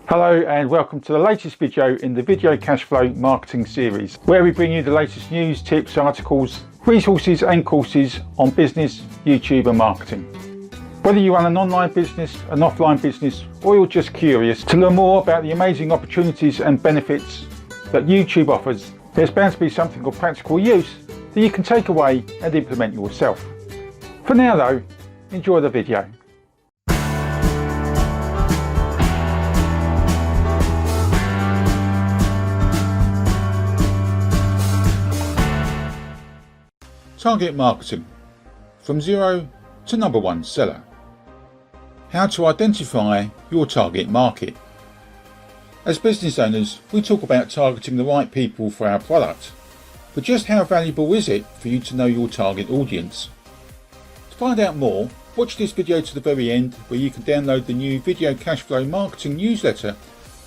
Hello and welcome to the latest video in the Video Cashflow marketing series, where we bring you the latest news, tips, articles, resources and courses on business, YouTube and marketing. Whether you run an online business, an offline business, or you're just curious to learn more about the amazing opportunities and benefits that YouTube offers, there's bound to be something of practical use that you can take away and implement yourself. For now though, enjoy the video. Target marketing, from zero to number one seller. How to identify your target market. As business owners, we talk about targeting the right people for our product, but just how valuable is it for you to know your target audience? To find out more, watch this video to the very end, where you can download the new Video Cashflow marketing newsletter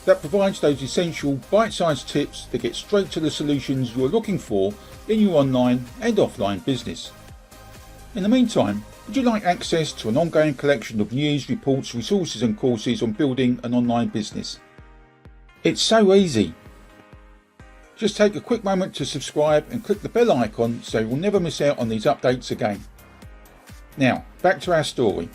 that provides those essential bite-sized tips that get straight to the solutions you're looking for in your online and offline business. In the meantime, would you like access to an ongoing collection of news, reports, resources and courses on building an online business? It's so easy. Just take a quick moment to subscribe and click the bell icon so you'll never miss out on these updates again. Now, back to our story.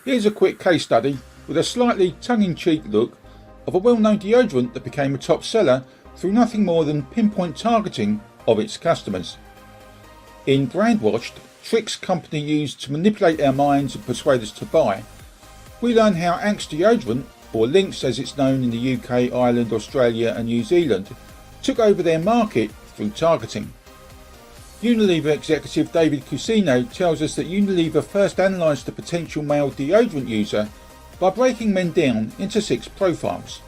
Here's a quick case study with a slightly tongue-in-cheek look of a well-known deodorant that became a top seller through nothing more than pinpoint targeting of its customers. In Brandwashed, tricks company used to manipulate our minds and persuade us to buy, we learn how Axe Deodorant, or Lynx as it's known in the UK, Ireland, Australia and New Zealand, took over their market through targeting. Unilever executive David Cusino tells us that Unilever first analysed the potential male deodorant user by breaking men down into 6 profiles.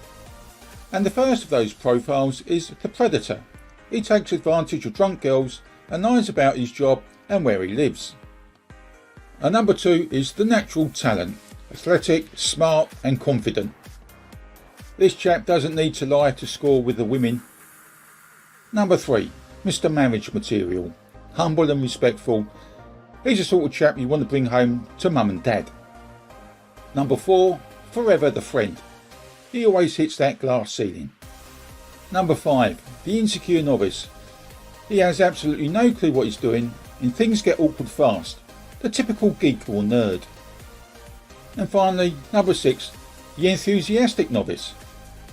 And the first of those profiles is the predator. He takes advantage of drunk girls and lies about his job and where he lives. And number 2 is the natural talent, athletic, smart and confident. This chap doesn't need to lie to score with the women. Number 3, Mr. Marriage Material, humble and respectful. He's the sort of chap you want to bring home to mum and dad. Number 4, forever the friend. He always hits that glass ceiling. Number 5, the insecure novice. He has absolutely no clue what he's doing and things get awkward fast, the typical geek or nerd. And finally, number 6, the enthusiastic novice.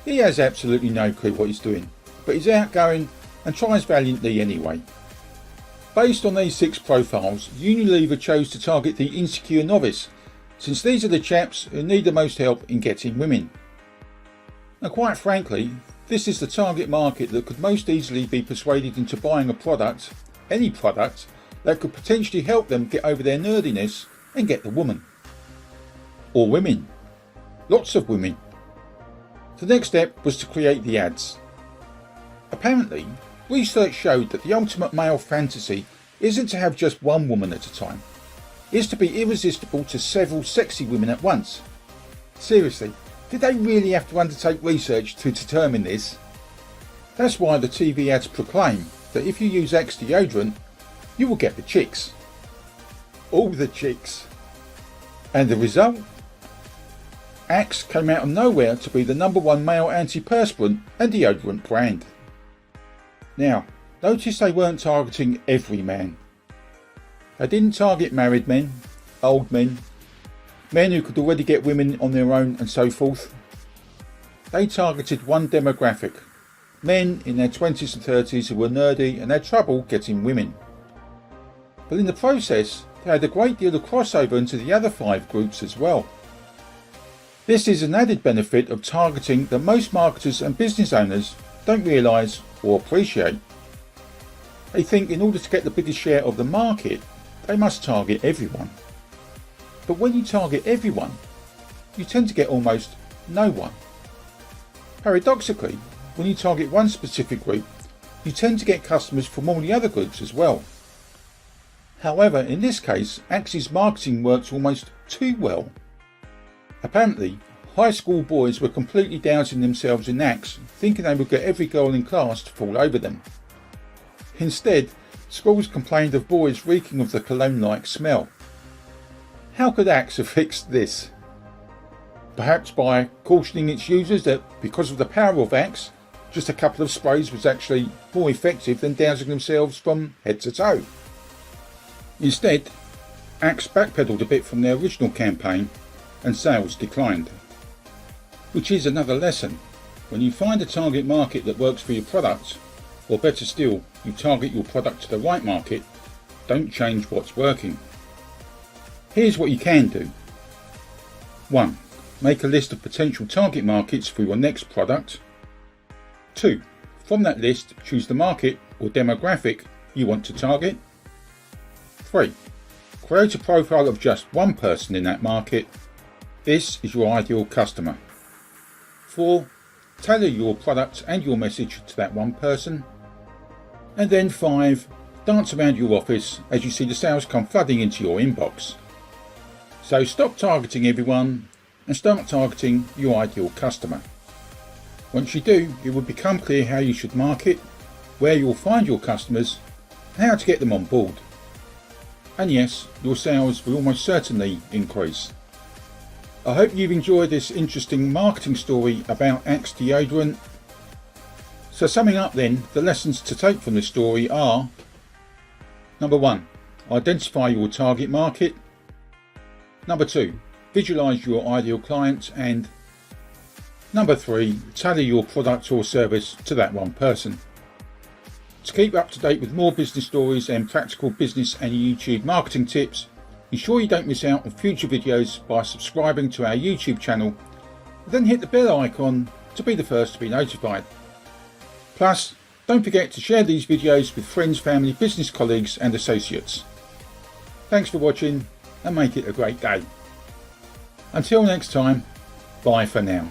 He has absolutely no clue what he's doing, but he's outgoing and tries valiantly anyway. Based on these 6 profiles, Unilever chose to target the insecure novice, since these are the chaps who need the most help in getting women. Now, quite frankly, this is the target market that could most easily be persuaded into buying a product, any product, that could potentially help them get over their nerdiness and get the woman. Or women. Lots of women. The next step was to create the ads. Apparently, research showed that the ultimate male fantasy isn't to have just one woman at a time. It's to be irresistible to several sexy women at once. Seriously, did they really have to undertake research to determine this? That's why the TV ads proclaim that if you use Axe Deodorant, you will get the chicks. All the chicks. And the result? Axe came out of nowhere to be the number one male antiperspirant and deodorant brand. Now, notice they weren't targeting every man. They didn't target married men, old men, men who could already get women on their own and so forth. They targeted one demographic, men in their 20s and 30s who were nerdy and had trouble getting women. But in the process, they had a great deal of crossover into the other 5 groups as well. This is an added benefit of targeting that most marketers and business owners don't realise or appreciate. They think in order to get the biggest share of the market, they must target everyone. But when you target everyone, you tend to get almost no one. Paradoxically, when you target one specific group, you tend to get customers from all the other groups as well. However, in this case, Axe's marketing works almost too well. Apparently, high school boys were completely doubting themselves in Axe, thinking they would get every girl in class to fall over them. Instead, schools complained of boys reeking of the cologne-like smell. How could Axe have fixed this? perhaps by cautioning its users that because of the power of Axe, just a couple of sprays was actually more effective than dousing themselves from head to toe. Instead, Axe backpedaled a bit from their original campaign and sales declined. Which is another lesson. When you find a target market that works for your product, or better still, you target your product to the right market, don't change what's working. Here's what you can do. 1. Make a list of potential target markets for your next product. 2. From that list, choose the market or demographic you want to target. 3. Create a profile of just one person in that market. This is your ideal customer. 4. Tailor your product and your message to that one person. And then 5. Dance around your office as you see the sales come flooding into your inbox. So stop targeting everyone and start targeting your ideal customer. Once you do, it will become clear how you should market, where you'll find your customers, and how to get them on board. And yes, your sales will almost certainly increase. I hope you've enjoyed this interesting marketing story about Axe Deodorant. So summing up then, the lessons to take from this story are: Number 1. Identify your target market. Number 2. Visualize your ideal client. And Number 3. Tailor your product or service to that one person. To keep up to date with more business stories and practical business and YouTube marketing tips, ensure you don't miss out on future videos by subscribing to our YouTube channel, then hit the bell icon to be the first to be notified. Plus, don't forget to share these videos with friends, family, business colleagues and associates. Thanks for watching and make it a great day. Until next time, bye for now.